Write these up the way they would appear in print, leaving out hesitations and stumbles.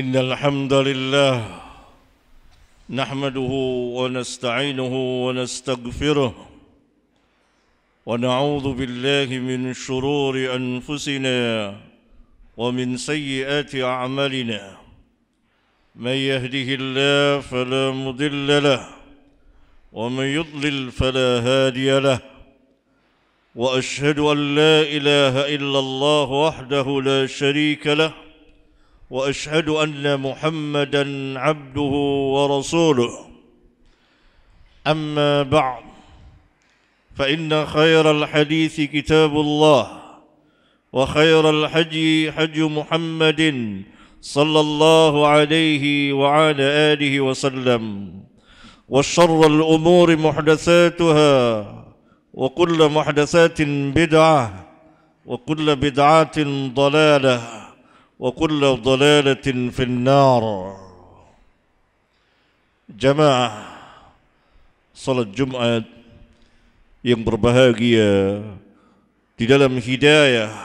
إن الحمد لله نحمده ونستعينه ونستغفره ونعوذ بالله من شرور أنفسنا ومن سيئات أعمالنا من يهده الله فلا مضل له ومن يضلل فلا هادي له وأشهد أن لا إله إلا الله وحده لا شريك له وأشهد أن محمدًا عبده ورسوله أما بعد فإن خير الحديث كتاب الله وخير الحدي حدي محمد صلى الله عليه وعلى آله وسلم وشر الأمور محدثاتها وكل محدثات بدعة وكل بدعة ضلالة وكل ضلالة في النار. Jamaah salat Jumat yang berbahagia di dalam hidayah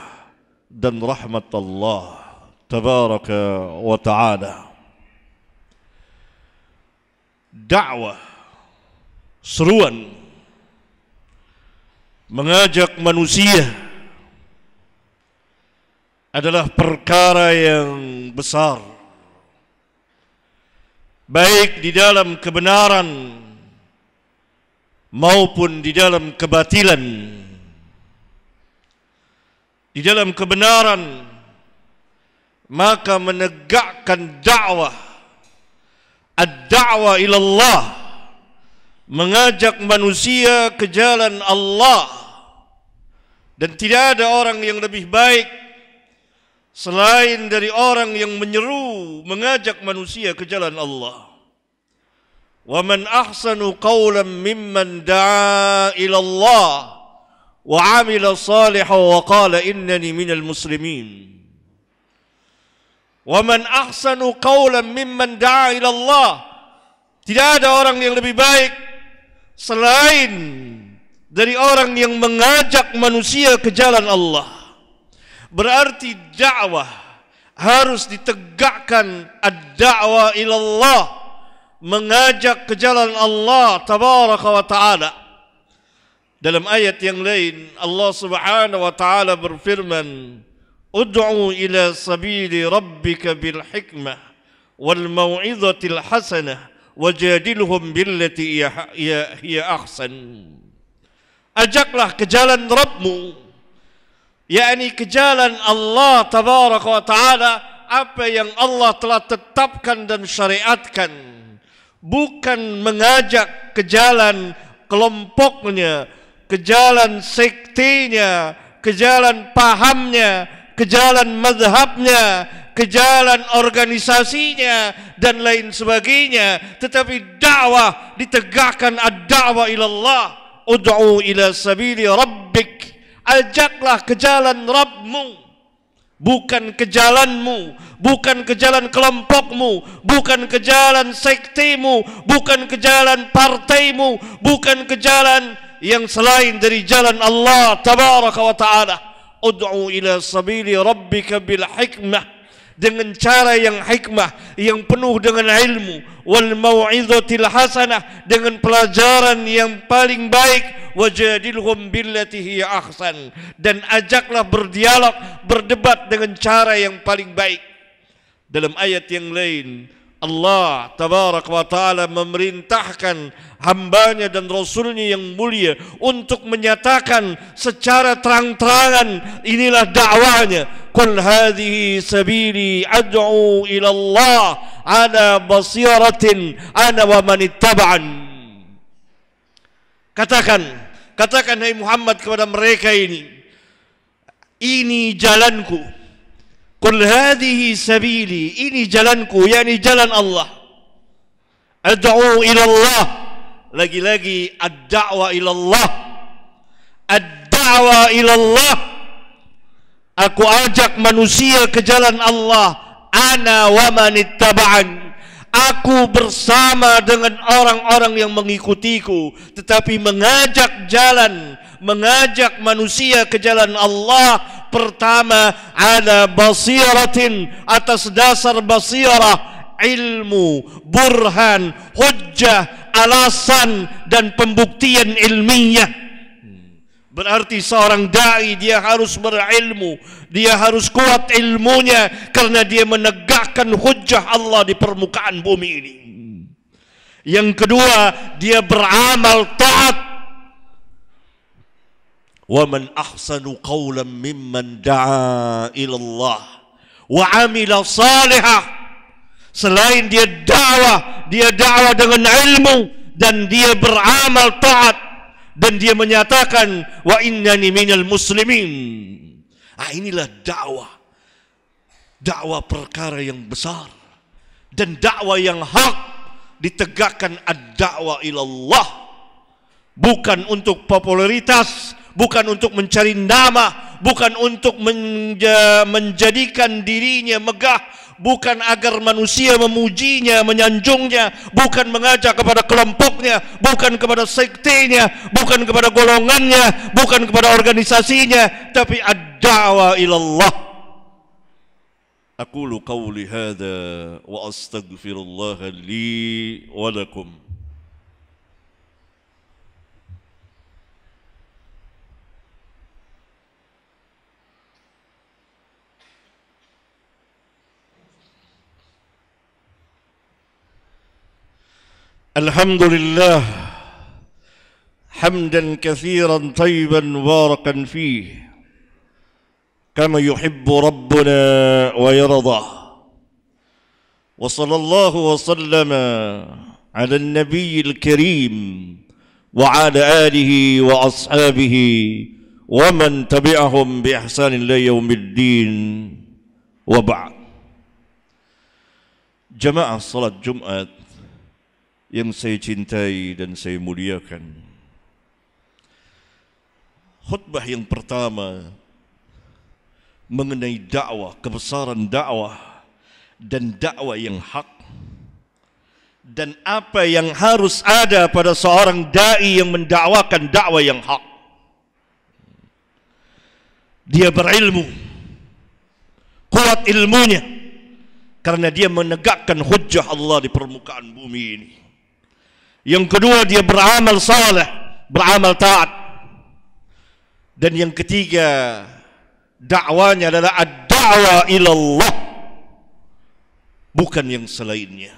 dan rahmat Allah tabaraka wa ta'ala. Dakwah, seruan mengajak manusia adalah perkara yang besar, baik di dalam kebenaran maupun di dalam kebatilan. Di dalam kebenaran, maka menegakkan dakwah, ad-da'wah ilallah, mengajak manusia ke jalan Allah, dan tidak ada orang yang lebih baik selain dari orang yang menyeru, mengajak manusia ke jalan Allah. Wa man ahsanu qawlan mimman da'a ila Allah wa 'amila salihan wa qala innani minal muslimin. Wa man ahsanu qawlan mimman da'a ila Allah. Tidak ada orang yang lebih baik selain dari orang yang mengajak manusia ke jalan Allah. Berarti dakwah harus ditegakkan, ad-da'wah ilallah, mengajak ke jalan Allah tabaraka wa ta'ala. Dalam ayat yang lain Allah subhanahu wa ta'ala berfirman, ud'u ila sabili rabbika bil hikmah wal mau'izatil hasanah wajadilhum billati hiya ahsan. Ajaklah ke jalan Rabbmu, yakni ke jalan Allah tabaraka wa ta'ala, apa yang Allah telah tetapkan dan syariatkan, bukan mengajak ke jalan kelompoknya, ke jalan sektenya, ke jalan pahamnya, ke jalan mazhabnya, ke jalan organisasinya dan lain sebagainya, tetapi dakwah ditegakkan, ad-da'wah ilallah, ud'u ila sabili rabbik, ajaklah ke jalan Rabbmu, bukan ke jalanmu, bukan ke jalan kelompokmu, bukan ke jalan sektemu, bukan ke jalan partaimu, bukan ke jalan yang selain dari jalan Allah tabaraka wa ta'ala. Ud'u ila sabili rabbika bil hikmah, dengan cara yang hikmah, yang penuh dengan ilmu, wal mau'izatil hasanah, dengan pelajaran yang paling baik, wajadilhum billati hiya ahsan, dan ajaklah berdialog, berdebat dengan cara yang paling baik. Dalam ayat yang lain Allah tabaraka wa ta'ala memerintahkan hambanya dan rasulnya yang mulia untuk menyatakan secara terang-terangan, inilah dakwahnya, qul hadhihi sabili ad'u ila Allah ala basiratin ana wa man ittaba'an. Katakan hai Muhammad kepada mereka ini jalanku. Qul hadhihi sabili, ini jalanku, yakni jalan Allah. Ad'u ila Allah, lagi-lagi ad-da'wah ila Allah. Ad-da'wah ila Allah, aku ajak manusia ke jalan Allah. Ana wa man ittaba'an, aku bersama dengan orang-orang yang mengikutiku, tetapi mengajak manusia ke jalan Allah Pertama, ala basiratin, atas dasar basirah, ilmu, burhan, hujjah, alasan dan pembuktian ilmiah. Berarti seorang da'i dia harus berilmu, dia harus kuat ilmunya, karena dia menegakkan hujjah Allah di permukaan bumi ini. Yang kedua, dia beramal taat. وَمَنْ أَحْسَنُ قَوْلًا مِمَّنْ دَعَا إِلَى اللَّهِ وَعَمِلَ صَالِحًا. Selain dia dakwah dengan ilmu dan dia beramal taat dan dia menyatakan wa innani minal muslimin. Inilah dakwah perkara yang besar dan dakwah yang hak, ditegakkan ad-da'wah ilallah, bukan untuk popularitas, bukan untuk mencari nama, bukan untuk menjadikan dirinya megah, bukan agar manusia memujinya, menyanjungnya, bukan mengajak kepada kelompoknya, bukan kepada sektenya, bukan kepada golongannya, bukan kepada organisasinya, tapi ad-da'wah ilallah. Aqulu qawli hadha wa astaghfirullah li wa lakum. الحمد لله حمدا كثيرا طيبا مباركا فيه كما يحب ربنا ويرضى وصلى الله وسلم على النبي الكريم وعلى آله وأصحابه ومن تبعهم بإحسان إلى يوم الدين وبعد. Jamaah salat Jumat yang saya cintai dan saya muliakan, khutbah yang pertama mengenai dakwah, kebesaran dakwah dan dakwah yang hak, dan apa yang harus ada pada seorang dai yang mendakwakan dakwah yang hak. Dia berilmu, kuat ilmunya, karena dia menegakkan hujjah Allah di permukaan bumi ini. Yang kedua, dia beramal saleh, beramal taat. Dan yang ketiga, dakwanya adalah ad-da'wah ilallah, bukan yang selainnya.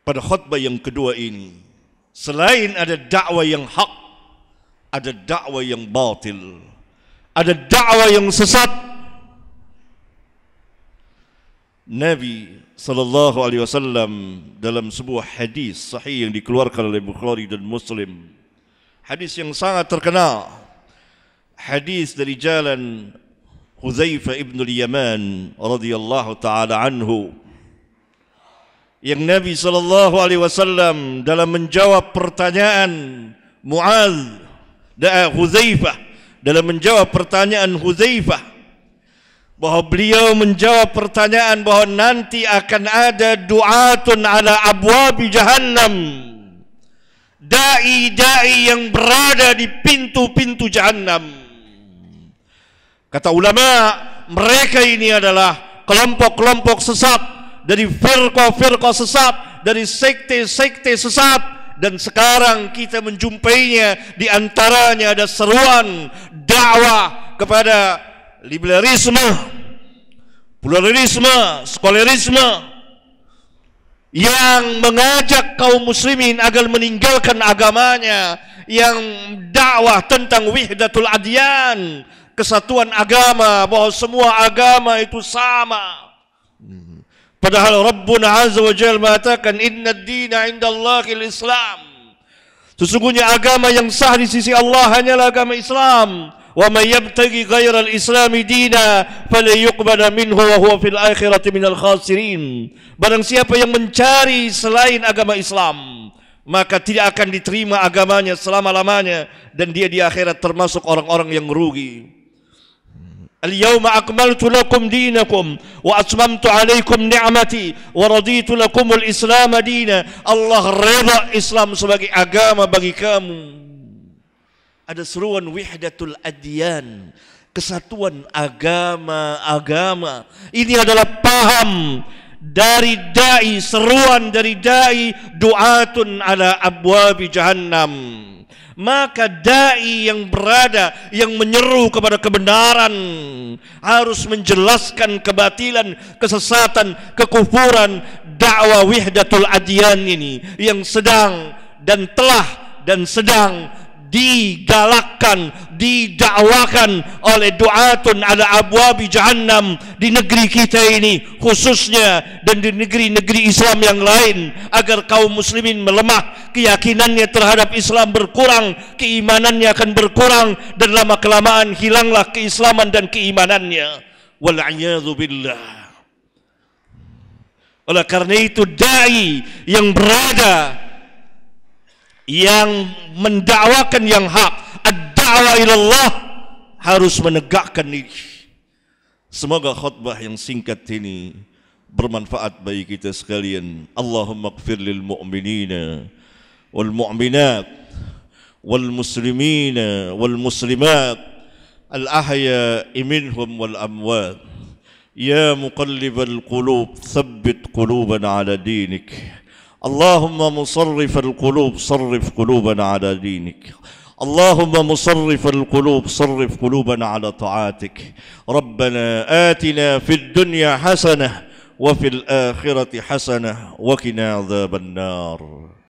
Pada khutbah yang kedua ini, selain ada dakwah yang hak, ada dakwah yang batil, ada dakwah yang sesat. Nabi sallallahu alaihi wasallam dalam sebuah hadis sahih yang dikeluarkan oleh Bukhari dan Muslim, hadis yang sangat terkenal, hadis dari jalan Hudzaifah ibn al-Yaman radhiyallahu taala anhu, yang Nabi sallallahu alaihi wasallam dalam menjawab pertanyaan Mu'adz dan Hudzaifah, dalam menjawab pertanyaan Hudzaifah, bahwa beliau menjawab pertanyaan bahwa nanti akan ada du'atun ala abwabi jahannam, dai-dai yang berada di pintu-pintu jahannam. Kata ulama, mereka ini adalah kelompok-kelompok sesat, dari firqah-firqah sesat, dari sekte-sekte sesat, dan sekarang kita menjumpainya. Di antaranya ada seruan dakwah kepada liberalisme, pluralisme, sekularisme, yang mengajak kaum muslimin agar meninggalkan agamanya, yang dakwah tentang wihdatul adyan, kesatuan agama, bahwa semua agama itu sama. Padahal Rabbuna Azza wa Jalla mengatakan inna ad-dina 'indallahil Islam. Sesungguhnya agama yang sah di sisi Allah hanyalah agama Islam. Wa may yabtaghi ghairal islami dina fala yuqbal minhu wa huwa fil akhirati minal khasirin. Barang siapa yang mencari selain agama Islam, maka tidak akan diterima agamanya selama-lamanya, dan dia di akhirat termasuk orang-orang yang merugi. Al-yawma akmaltu lakum dinakum wa atmamtu alaikum ni'mati wa raditu lakumul Islam dina. Allah reda Islam sebagai agama bagi kamu. ada seruan wihdatul adyan, kesatuan agama-agama. Ini adalah paham dari dai, seruan dari dai, du'atun ala abwabi jahannam. Maka dai yang berada, yang menyeru kepada kebenaran, harus menjelaskan kebatilan, kesesatan, kekufuran. Dakwah wihdatul adyan ini yang sedang dan telah dan sedang digalakkan, didakwakan oleh du'atun ala abwabi jahannam di negeri kita ini khususnya, dan di negeri-negeri Islam yang lain, agar kaum muslimin melemah, keyakinannya terhadap Islam berkurang, keimanannya akan berkurang, dan lama-kelamaan hilanglah keislaman dan keimanannya. Wal'iyadzu billah. Oleh karena itu dai yang berada, yang mendakwakan yang hak, ad-da'wah ilallah, harus menegakkan ini. Semoga khutbah yang singkat ini bermanfaat bagi kita sekalian. Allahumma ighfir lil mu'minina wal mu'minat wal muslimina wal muslimat al ahya'i minhum wal amwat. Ya muqallibal qulub thabbit qulubana ala dinik. اللهم مصرف القلوب صرف قلوبنا على دينك. اللهم مصرف القلوب صرف قلوبنا على طاعتك. ربنا آتنا في الدنيا حسنة وفي الآخرة حسنة وقنا عذاب النار.